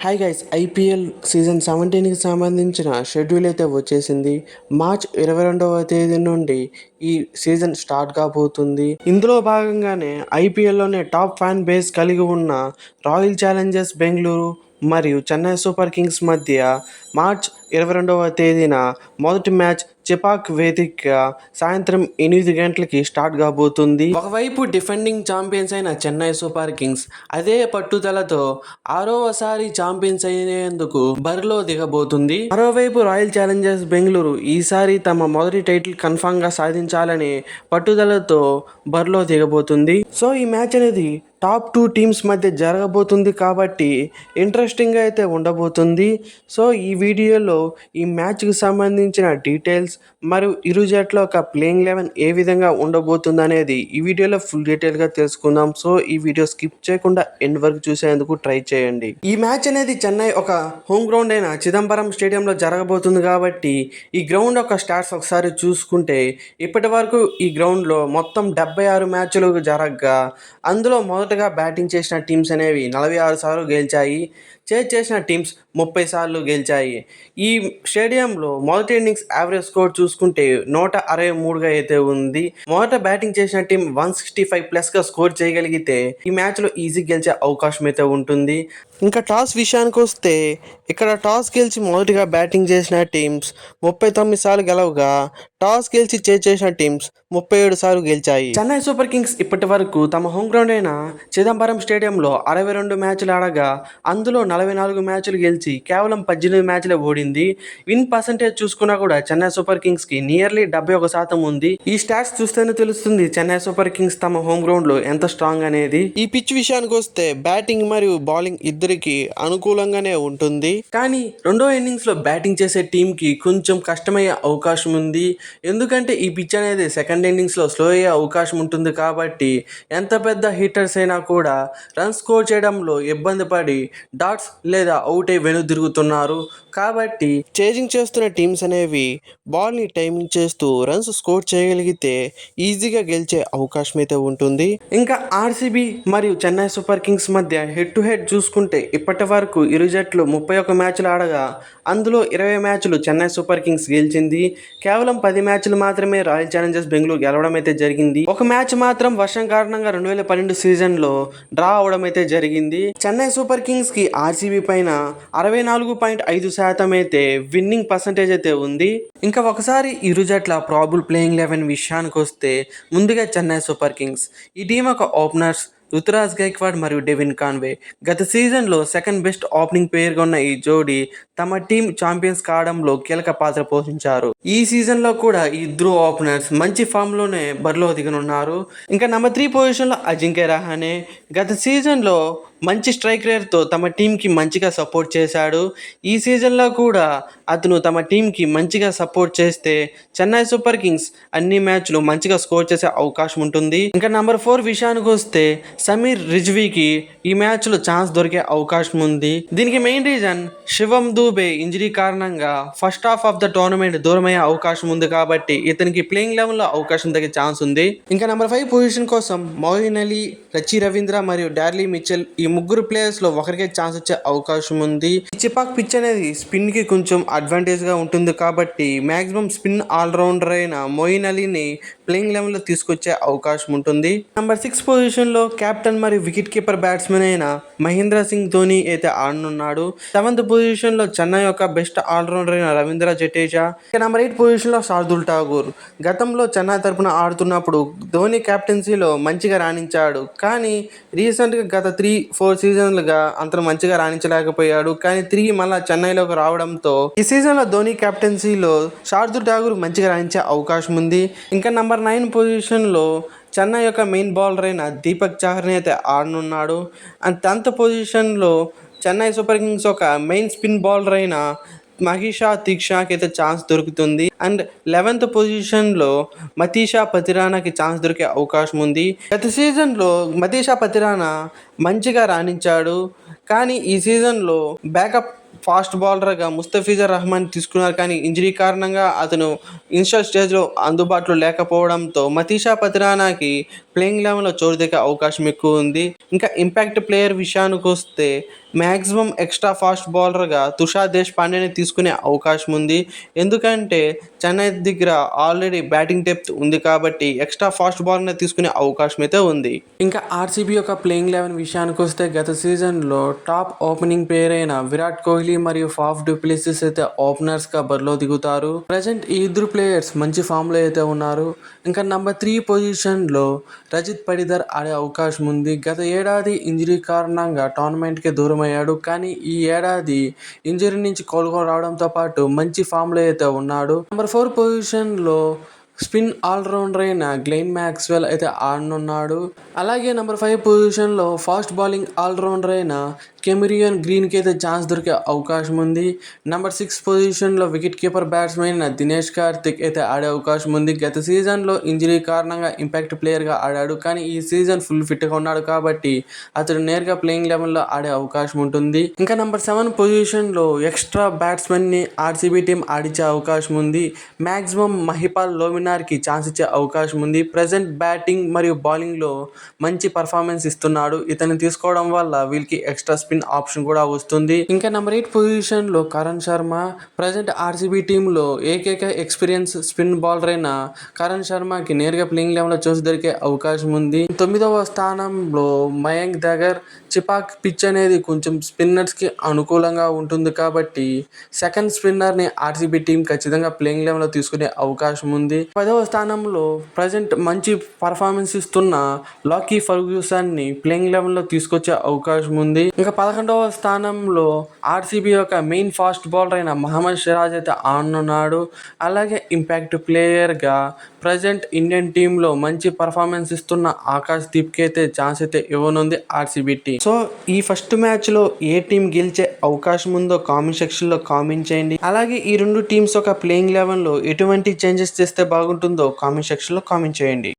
Hi guys, IPL season 17కి సంబంధించిన schedule అయితే వచ్చేసింది. మార్చ్ 22వ తేదీ నుండి ఈ సీజన్ స్టార్ట్ కాబోతుంది. ఇందులో భాగంగానే ఐపీఎల్లోనే టాప్ ఫ్యాన్ బేస్ కలిగి ఉన్న రాయల్ ఛాలెంజర్స్ బెంగళూరు మరియు చెన్నై సూపర్ కింగ్స్ మధ్య మార్చ్ 22వ తేదీన మొదటి మ్యాచ్ చెపాక్ వేదికగా సాయంత్రం 8 గంటలకి స్టార్ట్ కాబోతుంది. ఒకవైపు డిఫెండింగ్ ఛాంపియన్స్ అయిన చెన్నై సూపర్ కింగ్స్ అదే పట్టుదలతో ఆరవసారి ఛాంపియన్స్ అయ్యేందుకు బరిలో దిగబోతుంది. మరోవైపు రాయల్ ఛాలెంజర్స్ బెంగళూరు ఈసారి తమ మొదటి టైటిల్ కన్ఫామ్ గా సాధించాలని పట్టుదలతో బరిలో దిగబోతుంది. సో ఈ మ్యాచ్ అనేది టాప్ 2 టీమ్స్ మధ్య జరగబోతుంది కాబట్టి ఇంట్రెస్టింగ్గా అయితే ఉండబోతుంది. సో ఈ వీడియోలో ఈ మ్యాచ్కి సంబంధించిన డీటెయిల్స్ మరియు ఇరు జట్ల ఒక ప్లేయింగ్ 11 ఏ విధంగా ఉండబోతుంది అనేది ఈ వీడియోలో ఫుల్ డీటెయిల్గా తెలుసుకుందాం. సో ఈ వీడియో స్కిప్ చేయకుండా ఎండ్ వరకు చూసేందుకు ట్రై చేయండి. ఈ మ్యాచ్ అనేది చెన్నై ఒక హోమ్ గ్రౌండ్ అయిన చిదంబరం స్టేడియంలో జరగబోతుంది కాబట్టి ఈ గ్రౌండ్ యొక్క స్టాట్స్ ఒకసారి చూసుకుంటే ఇప్పటి వరకు ఈ గ్రౌండ్లో మొత్తం 76 మ్యాచ్లు జరగగా అందులో మొదటగా బ్యాటింగ్ చేసిన టీమ్స్ అనేవి 46 సార్లు గెలిచాయి. చేసిన టీమ్స్ 30 సార్లు గెలిచాయి. ఈ స్టేడియంలో మొదటి ఇన్నింగ్స్ యావరేజ్ స్కోర్ చూసుకుంటే 163గా అయితే ఉంది. మొదట బ్యాటింగ్ చేసిన టీం 165+ స్కోర్ చేయగలిగితే ఈ మ్యాచ్లో ఈజీ గెలిచే అవకాశం అయితే ఉంటుంది. ఇంకా టాస్ విషయానికి వస్తే ఇక్కడ టాస్ గెలిచి మొదటిగా బ్యాటింగ్ చేసిన టీమ్స్ 39 సార్లు గెలవగా టాస్ గెలిచి చేసిన టీమ్స్ 37 సార్లు గెలిచాయి. చెన్నై సూపర్ కింగ్స్ ఇప్పటి వరకు తమ హోమ్ గ్రౌండ్ అయిన చిదంబరం స్టేడియంలో 62 మ్యాచ్లు ఆడగా అందులో 44 మ్యాచ్లు గెలిచి కేవలం 18 మ్యాచ్లే ఓడింది. విన్ పర్సంటేజ్ చూసుకున్నా కూడా చెన్నై సూపర్ కింగ్స్ కి నియర్లీ 71% ఉంది. ఈ స్టాట్స్ చూస్తేనే తెలుస్తుంది చెన్నై సూపర్ కింగ్స్ తమ హోమ్ గ్రౌండ్ లో ఎంత స్ట్రాంగ్ అనేది. ఈ పిచ్ విషయానికి వస్తే బ్యాటింగ్ మరియు బౌలింగ్ ఇద్దరికి అనుకూలంగానే ఉంటుంది. కానీ రెండో ఇన్నింగ్స్ లో బ్యాటింగ్ చేసే టీం కి కొంచెం కష్టమయ్యే అవకాశం ఉంది. ఎందుకంటే ఈ పిచ్ అనేది సెకండ్ ఇన్నింగ్స్ లో స్లో అయ్యే అవకాశం ఉంటుంది కాబట్టి ఎంత పెద్ద హిట్టర్స్ అయినా కూడా రన్ స్కోర్ చేయడంలో ఇబ్బంది పడి డాట్స్ లేదా అవుట్ అయి వెనుదిరుగుతున్నారు. కాబట్టి చేజింగ్ చేస్తున్న టీమ్స్ అనేవి బాల్ని టైమింగ్ చేస్తూ రన్స్ స్కోర్ చేయగలిగితే ఈజీగా గెలిచే అవకాశం అయితే ఉంటుంది. ఇంకా ఆర్సీబీ మరియు చెన్నై సూపర్ కింగ్స్ మధ్య హెడ్ టు హెడ్ చూసుకుంటే ఇప్పటి వరకు ఇరు జట్లు 31 మ్యాచ్లు ఆడగా అందులో 20 మ్యాచ్లు చెన్నై సూపర్ కింగ్స్ గెలిచింది. కేవలం 10 మ్యాచ్లు మాత్రమే రాయల్ ఛాలెంజర్స్ బెంగళూరు గెలవడం అయితే జరిగింది. ఒక మ్యాచ్ మాత్రం వర్షం కారణంగా 2012 సీజన్లో డ్రా అవడం అయితే జరిగింది. చెన్నై సూపర్ కింగ్స్ కి ఆర్సీబీ పైన 64.5% అయితే విన్నింగ్ పర్సంటేజ్ అయితే ఉంది. ఇంకా ఒకసారి ఇరు జట్ల ప్రాబుల్ ప్లేయింగ్ 11 విషయానికి వస్తే ముందుగా చెన్నై సూపర్ కింగ్స్ ఈ టీం ఒక ఓపెనర్స్ రుతురాజ్ గైక్వాడ్ మరియు డెవిన్ కాన్వే. గత సీజన్లో సెకండ్ బెస్ట్ ఓపెనింగ్ పేరుగా ఉన్న ఈ జోడీ తమ టీం ఛాంపియన్స్ కావడంలో కీలక పాత్ర పోషించారు. ఈ సీజన్లో కూడా ఈ ఇద్దరు ఓపెనర్స్ మంచి ఫామ్లోనే బరిలో దిగనున్నారు. ఇంకా నెంబర్ 3 పొజిషన్లో అజింక్య రహానే గత సీజన్లో మంచి స్ట్రైక్ రేట్తో తమ టీంకి మంచిగా సపోర్ట్ చేశాడు. ఈ సీజన్లో కూడా అతను తమ టీంకి మంచిగా సపోర్ట్ చేస్తే చెన్నై సూపర్ కింగ్స్ అన్ని మ్యాచ్లు మంచిగా స్కోర్ చేసే అవకాశం ఉంటుంది. ఇంకా నెంబర్ 4 విషయానికి వస్తే సమీర్ రిజ్వీకి ఈ మ్యాచ్లో ఛాన్స్ దొరికే అవకాశం ఉంది. దీనికి main reason Shivam Dube injury కారణంగా first half of the tournament దూరమయ్యే అవకాశం ఉంది కాబట్టి ఇతనికి ప్లేయింగ్ లెవెల్లో అవకాశం తగ్గే ఛాన్స్ ఉంది. ఇంకా నెంబర్ 5 పొజిషన్ కోసం మోయిన్ అలీ, రచి రవీంద్ర మరియు డార్లీ మిచెల్ ఈ ముగ్గురు ప్లేయర్స్ లో ఒకరికే ఛాన్స్ వచ్చే అవకాశం ఉంది. ఈ చిపాక్ పిచ్ అనేది స్పిన్ కి కొంచెం అడ్వాంటేజ్ గా ఉంటుంది కాబట్టి మాక్సిమం స్పిన్ ఆల్రౌండర్ అయిన మోయిన్ అలీని ప్లేయింగ్ లెవెల్ లో తీసుకొచ్చే అవకాశం ఉంటుంది. నెంబర్ 6 పొజిషన్ లో కెప్టెన్ మరియు వికెట్ కీపర్ బ్యాట్స్మెన్ అయిన మహేంద్ర సింగ్ ధోని అయితే ఆడనున్నాడు. 7th పొజిషన్ లో చెన్నై యొక్క బెస్ట్ ఆల్రౌండర్ అయిన రవీంద్ర జడేజా. నెంబర్ 8 పొజిషన్ లో శార్దుల్ ఠాగూర్ గతంలో చెన్నై తరపున ఆడుతున్నప్పుడు ధోని కెప్టెన్సీలో మంచిగా రాణించాడు. కానీ రీసెంట్గా గత 3-4 సీజన్లుగా అంత మంచిగా రాణించలేకపోయాడు. కానీ తిరిగి మళ్ళీ చెన్నైలోకి రావడంతో ఈ సీజన్లో ధోని కెప్టెన్సీలో శార్దుల్ ఠాగూర్ మంచిగా రాణించే అవకాశం ఉంది. ఇంకా నెంబర్ 9 పొజిషన్లో చెన్నై యొక్క మెయిన్ బౌలర్ అయిన దీపక్ చాహర్ని అయితే ఆడనున్నాడు. అండ్ 10th పొజిషన్లో చెన్నై సూపర్ కింగ్స్ ఒక మెయిన్ స్పిన్ బౌలర్ అయిన మహిషా దీక్షాకి అయితే ఛాన్స్ దొరుకుతుంది. అండ్ 11th పొజిషన్లో మతీషా పతిరానాకి ఛాన్స్ దొరికే అవకాశం ఉంది. గత సీజన్లో మతీషా పతిరానా మంచిగా రాణించాడు. కానీ ఈ సీజన్లో బ్యాకప్ ఫాస్ట్ బౌలర్గా ముస్తఫిజర్ రహమాన్ తీసుకున్నారు. కానీ ఇంజరీ కారణంగా అతను ఇనిషియల్ స్టేజ్లో అందుబాటులో లేకపోవడంతో మతీషా పతిరానాకి ప్లేయింగ్ 11లో చోటు దక్కే అవకాశం ఎక్కువ ఉంది. ఇంకా ఇంపాక్ట్ ప్లేయర్ విషయానికి వస్తే మ్యాక్సిమం ఎక్స్ట్రా ఫాస్ట్ బౌలర్గా తుషార్ దేశ్పాండేని తీసుకునే అవకాశం ఉంది. ఎందుకంటే చెన్నై దగ్గర ఆల్రెడీ బ్యాటింగ్ డెప్త్ ఉంది కాబట్టి ఎక్స్ట్రా ఫాస్ట్ బౌలర్ని తీసుకునే అవకాశం అయితే ఉంది. ఇంకా ఆర్సీబీ యొక్క ప్లేయింగ్ 11 విషయానికి వస్తే గత సీజన్లో టాప్ ఓపెనింగ్ ప్లేయర్ అయిన విరాట్ కోహ్లీ మరియు ఫాఫ్ డు ప్లెసిస్ అయితే ఓపెనర్స్గా బరిలో దిగుతారు. ప్రజెంట్ ఈ ఇద్దరు ప్లేయర్స్ మంచి ఫామ్లో అయితే ఉన్నారు. ఇంకా నెంబర్ 3 పొజిషన్లో రజిత్ పడిదర్ ఆడే అవకాశం ఉంది. గత ఏడాది ఇంజరీ కారణంగా టోర్నమెంట్కి దూరం అయ్యాడు. కానీ ఈ ఏడాది ఇంజరీ నుంచి కోలుకోవడంతో పాటు మంచి ఫామ్లో అయితే ఉన్నాడు. నెంబర్ 4 పొజిషన్లో స్పిన్ ఆల్రౌండర్ అయిన గ్లెన్ మ్యాక్స్వెల్ అయితే ఆడనున్నాడు. అలాగే నెంబర్ 5 పొజిషన్లో ఫాస్ట్ బౌలింగ్ ఆల్రౌండర్ అయిన కెమెరియన్ గ్రీన్కి అయితే ఛాన్స్ దొరికే అవకాశం ఉంది. నెంబర్ 6 పొజిషన్లో వికెట్ కీపర్ బ్యాట్స్మెన్ అయిన దినేష్ కార్తిక్ అయితే ఆడే అవకాశం ఉంది. గత సీజన్లో ఇంజరీ కారణంగా ఇంపాక్ట్ ప్లేయర్గా ఆడాడు. కానీ ఈ సీజన్ ఫుల్ ఫిట్గా ఉన్నాడు కాబట్టి అతడు నేరుగా ప్లేయింగ్ 11లో ఆడే అవకాశం ఉంటుంది. ఇంకా నెంబర్ 7 పొజిషన్లో ఎక్స్ట్రా బ్యాట్స్మెన్ని ఆర్సీబీ టీం ఆడించే అవకాశం ఉంది. మ్యాక్సిమం మహిపాల్ లోమినార్కి ఛాన్స్ ఇచ్చే అవకాశం ఉంది. ప్రజెంట్ బ్యాటింగ్ మరియు బౌలింగ్లో మంచి పర్ఫార్మెన్స్ ఇస్తున్నాడు. ఇతన్ని తీసుకోవడం వల్ల వీళ్ళకి ఎక్స్ట్రా స్పిన్ ఆప్షన్ కూడా వస్తుంది. ఇంకా నెంబర్ 8 పొజిషన్లో కరణ్ శర్మ. ప్రజెంట్ ఆర్సీబీ టీంలో ఏకైక ఎక్స్పీరియన్స్ స్పిన్ బౌలర్ అయిన కరణ్ శర్మకి నేరుగా ప్లేయింగ్ 11లో చోటు దొరికే అవకాశం ఉంది. 9వ స్థానంలో మయాంక్ దగ్గర్. చిపాక్ పిచ్ అనేది కొంచెం స్పిన్నర్స్కి అనుకూలంగా ఉంటుంది కాబట్టి సెకండ్ స్పిన్నర్ని ఆర్సీబీ టీం ఖచ్చితంగా ప్లేయింగ్ 11లో తీసుకునే అవకాశం ఉంది. 10వ స్థానంలో ప్రజెంట్ మంచి పర్ఫార్మెన్స్ ఇస్తున్న లాకీ ఫర్గ్యూసన్ని ప్లేయింగ్ 11లో తీసుకొచ్చే అవకాశం ఉంది. ఇంకా 11వ స్థానంలో ఆర్సీబీ యొక్క మెయిన్ ఫాస్ట్ బౌలర్ అయిన మహమ్మద్ సిరాజ్ అయితే ఆడనున్నాడు. అలాగే ఇంపాక్ట్ ప్లేయర్గా ప్రజెంట్ ఇండియన్ టీంలో మంచి పర్ఫార్మెన్స్ ఇస్తున్న ఆకాష్ దీప్కి అయితే ఛాన్స్ అయితే ఇవ్వనుంది ఆర్సీబీ టీం. సో ఈ ఫస్ట్ మ్యాచ్లో ఏ టీం గెలిచే అవకాశం ఉందో కామెంట్ సెక్షన్లో కామెంట్ చేయండి. అలాగే ఈ రెండు టీమ్స్ ఒక ప్లేయింగ్ 11లో ఎటువంటి చేంజెస్ చేస్తే బాగుంటుందో కామెంట్ సెక్షన్లో కామెంట్ చేయండి.